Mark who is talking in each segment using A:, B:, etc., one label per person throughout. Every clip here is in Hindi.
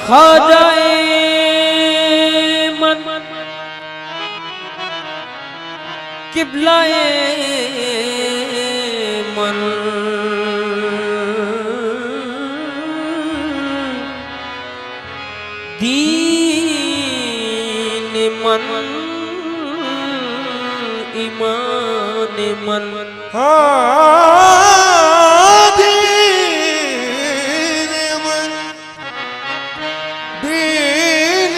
A: खा जाए मन किबलाए मन दीन मन ईमान मन
B: दीन मन दीन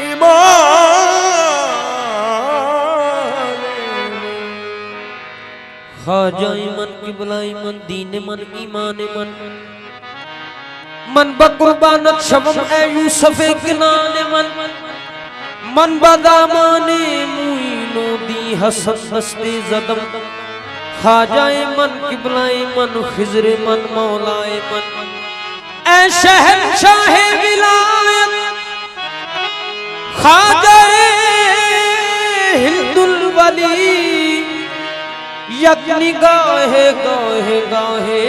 B: ईमान
A: खा जाए मन किबलाए मन दीन मन ईमान मन मन बकुर्बानत शबम ए यूसुफ किनान मन मन बदामाने मुइनो दी हसन हस्ते जदम खा जाए मन किबलाए मन खिजर मन मौलाए मन ए शहंशाह विलायत खा जाए हिंदुल वली यक निगाहे गाहे गाहे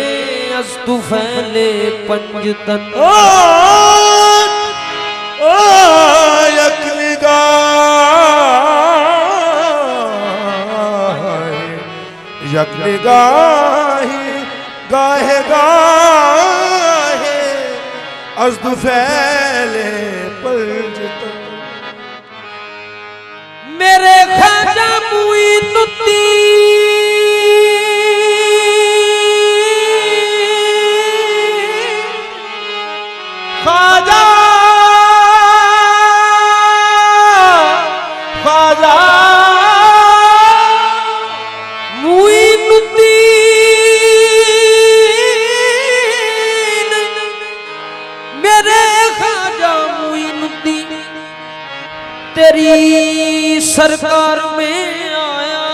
A: अस्तु फैले पंजतन
B: यक निगाहे गाहे गाहे अस्तु फैले पंजतन
A: मेरे ख्वाजा मुईनुद्दीन ख्वाजा ख्वाजा मुईनुद्दीन मेरे ख्वाजा मुईनुद्दीन तेरी सरकार में आया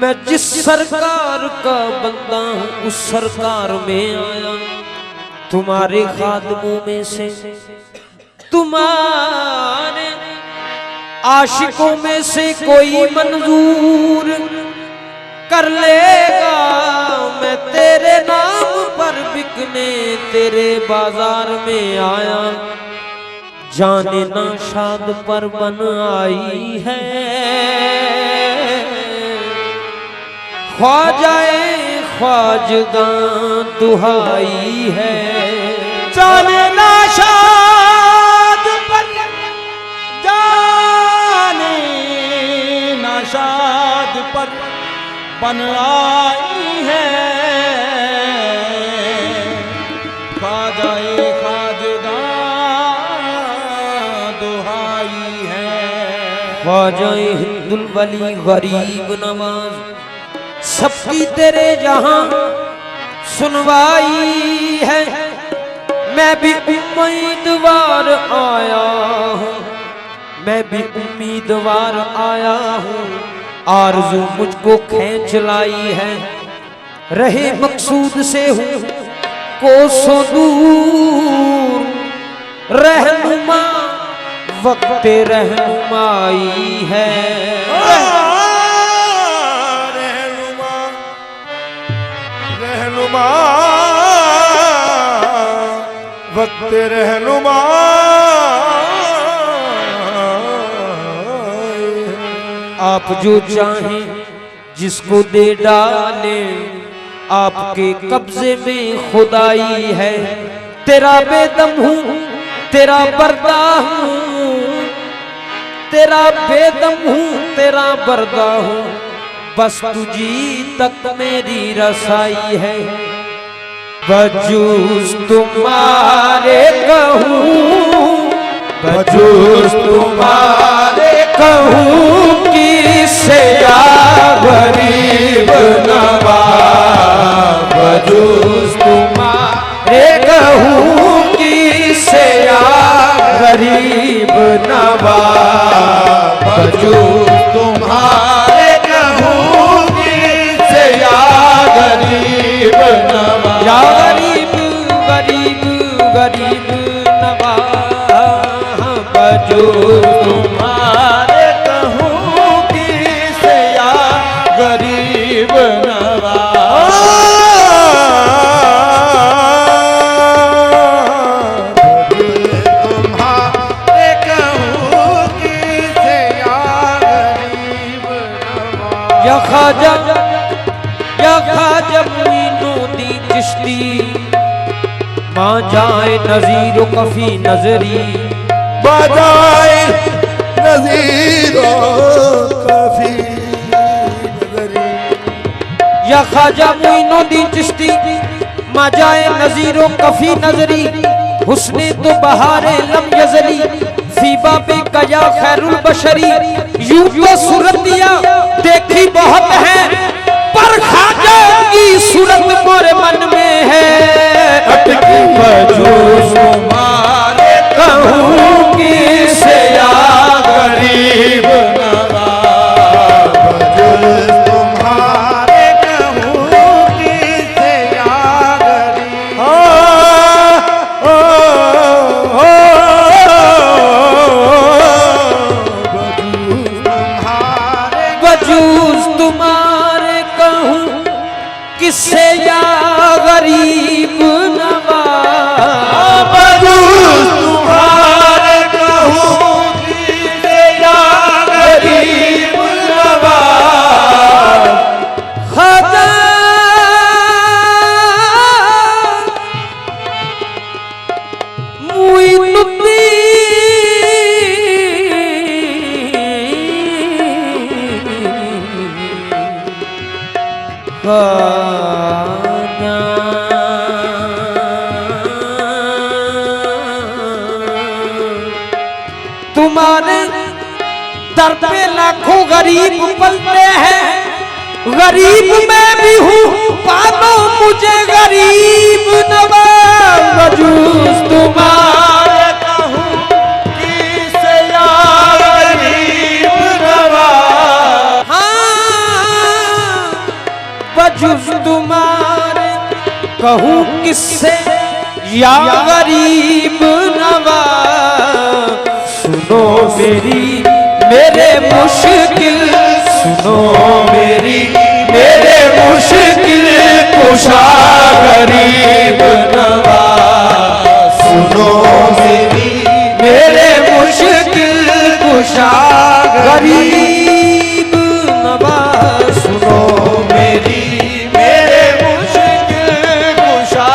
A: मैं जिस सरकार का बंदा हूँ उस सरकार में आया तुम्हारे खादमों में से तुम्हारे आशिकों में से कोई मंजूर कर लेगा मैं तेरे नाम पर बिकने तेरे बाजार में आया जाने ना शाद पर बन आई है ख्वाजाए ख्वाजगां दुहाई है
B: जाने ना शाद पर जाने ना शाद पर बन आई है ख्वाजाए
A: ख्वाजाए हिंदुल वली गरीब नवाज सबकी तेरे जहां सुनवाई है मैं भी उम्मीदवार आया हूँ मैं भी उम्मीदवार आया हूँ आरज़ू मुझको खींच लाई है रहे मकसूद से हूँ कोसों दूर रहनुमा वक्त रहनुमाई है
B: रहनुमा रहनुमा वक्त रहनुमा
A: आप जो चाहें जिसको दे डाले आपके कब्जे में खुदाई है तेरा बेदम हूँ तेरा पर्दा हूँ तेरा बेदम हूँ तेरा पर्दा हूँ बस तुझी तक मेरी रसाई है बजूस तुम्हारे कहूँ बजूस तुम्हारे कहूँ किसे या गरीब नवाज बजूस तुम्हारे कहूँ किसे या गरीब नवाज बजूस तुम्हारे कहूँ किसे या गरीब नवाज या गरीब गरीब गरीब नवाज बजूस तुम्हारे कहूँ किसे या गरीब नवाज या ख्वाजा मोइनुद्दीन चिश्ती माँ जाए नजीरो कफी नजरी
B: बजाए नजीरो कफी नजरी
A: या ख्वाजा मोइनुद्दीन चिश्ती माँ जाए नजीरो कफी नजरी हुस्ने तो बहारे लम यजली फीबा पे कया खैरुल बशरी यूं तो सूरतिया देखी बहुत है पर ख्वाजा की सूरत मोरे मन में है
B: अटकी बजूस तुम्हारे
A: कहूँ
B: की से या गरीब नवाज बजूस तुम्हारे कहूँ की से या गरीब
A: वजूद तुम्हारे कहूँ किससे या गरीब नवाज
B: बजूस तुम्हारे कहूँ की से या गरीब नवाज
A: ख्वाजा मोइनुद्दीन ख्वाजा तुम्हारे दर पे लाखों गरीब पलते हैं गरीब मैं भी हूँ पालो मुझे गरीब नवाज वजूद तुम्हारे
B: कहूँ की से या गरीब नवाज
A: हाँ वजूद तुम्हारे कहूँ किससे या गरीब नवाज सुनो मेरी मेरे मुश्किल सुनो मेरी मेरे मुश्किल कुशा गरीब नवाज सुनो मेरी मेरे मुश्किल कुशा गरीब नवाज सुनो मेरी
B: मेरे मुश्किल कुशा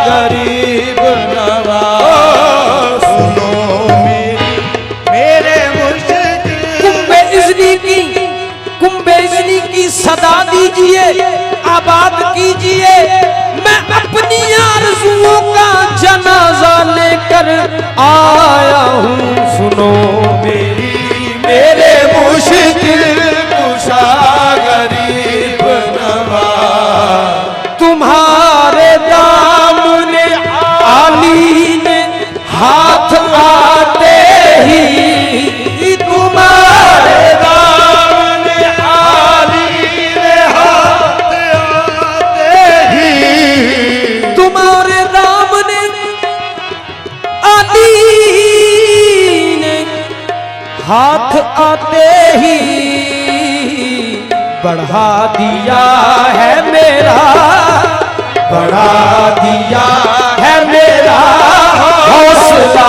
B: गरीब नवाज सुनो मेरे मुश्किल
A: कुंभे इज़्नी की सदा दीजिए आबाद कीजिए मैं अपनी आरज़ुओं का जनाजा लेकर आया हूँ सुनो
B: मेरी मेरे मुश्किल कुशा गरीब नवाज
A: तुम्हारे दामने आली ने हाथ आते ही तुम्हारे
B: दामने आली ने हाथ आते ही
A: तुम्हारे दामने आली ने हाथ आते ही बढ़ा दिया है मेरा बढ़ा दिया है मेरा हौसला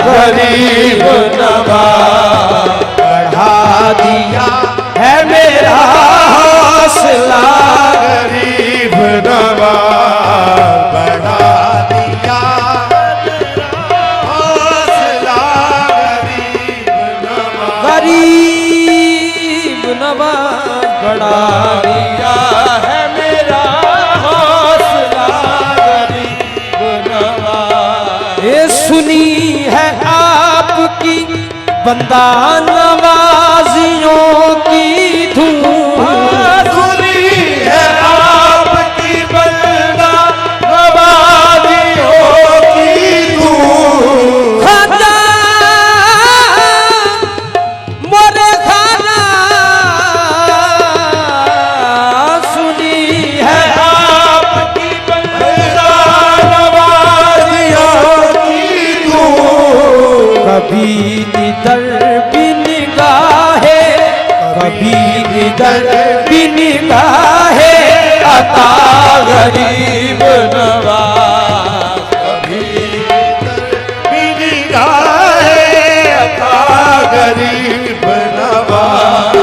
B: गरीब नवाज
A: बढ़ा दिया है मेरा हौसला
B: गरीब नवाज बढ़ा दिया हौसला गरीब
A: गरीब
B: नवाज
A: नवाज बढ़ा
B: दिया है मेरा हौसला गरीब नवाज
A: ये सुनी है आपकी बंदा नवाजियों की धूम
B: सुनी है आपकी बंदा नवाजियों की धूम
A: ख्वाजा मोरे खाना सुनी है
B: आपकी बंदा नवाजियों की धूम
A: कभी इधर भी निगाहे कभी इधर भी निगाहे अता
B: गरीब नवाज कभी भी निगाहे अता गरीब नवाज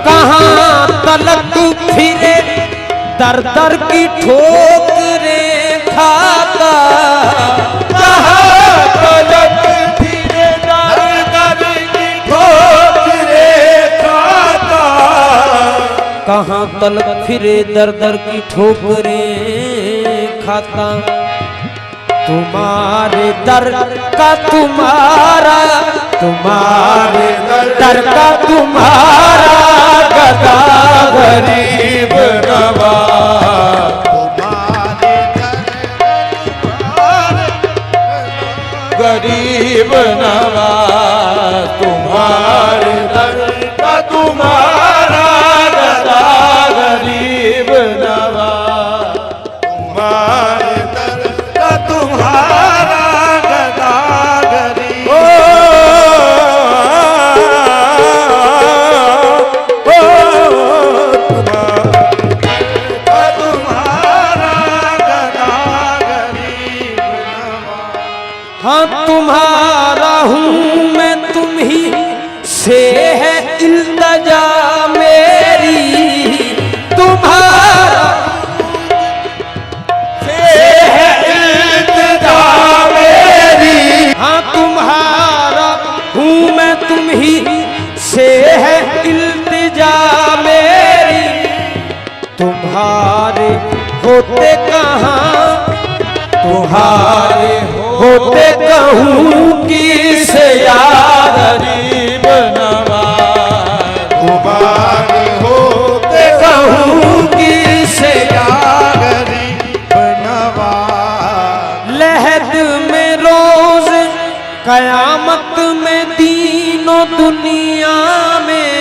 A: कहाँ तलक दर दर की ठोकरें खाता,
B: कहाँ तलक फिरे दर दर की ठोकरें खाता,
A: कहाँ तलक फिरे दर दर की ठोकरें खाता। तुम्हारे दर का तुम्हारा, तुम्हारे दर का तुम्हारा गदा
B: गरीब नवाज, गरीब नवाज, तुम्हारे दर का तुम्हारा गदा गरीब नवाज, तुम्हारे दर का तुम्हारा गदा गरीब।
A: हाँ तुम्हारा हूँ मैं, तुम ही से है इल्तजा मेरी, तुम्हारा
B: से है इल्तिजा मेरी,
A: हाँ तुम्हारा हूँ मैं, तुम ही से है इल्तिजा मेरी। तुम्हारे होते कहाँ, तुम्हारे होते कहूँ किस यार
B: गरीब नवाज, तुम्हारे होते
A: कहूँ किस यार।
B: गरीब नवाज,
A: लहद में रोज कयामत में दीनों दुनिया में,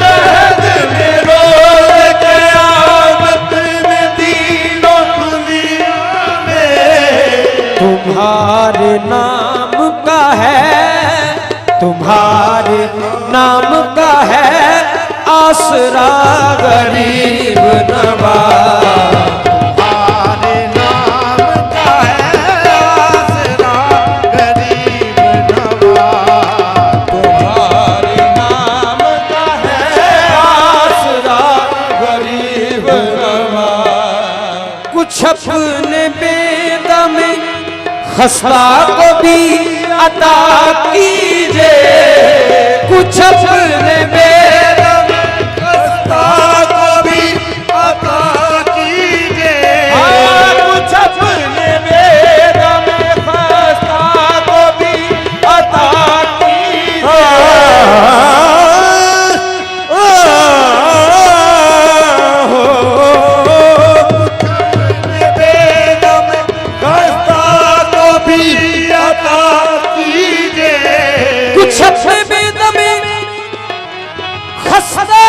B: लहद में रोज क़यामत में दीनों दुनिया में,
A: तुम्हारे नाम का है, तुम्हारे नाम का है आसरा गरीब नवाज।
B: तुम्हारे नाम का है आसरा गरीब नवाज, तुम्हारे नाम का है आसरा गरीब नवाज।
A: कुछ अपने बेदम खस्ता को भी अता कीजिए, कुछ अपने बेदम
B: खस्ता को भी अता कीजिए, कुछ अपने बेदम खस्ता को भी अता कीजिए। बेदम खस्ता को भी अता कीजिए,
A: कुछ अपने बेदम खस्ता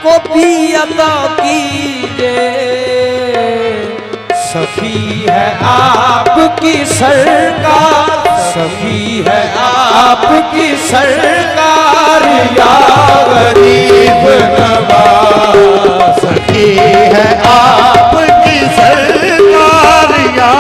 A: को भी अता कीजिए। सफी है आपकी सरकार, सफी है आपकी सरकार या
B: गरीब नवाज, सखी है आपकी सरकार या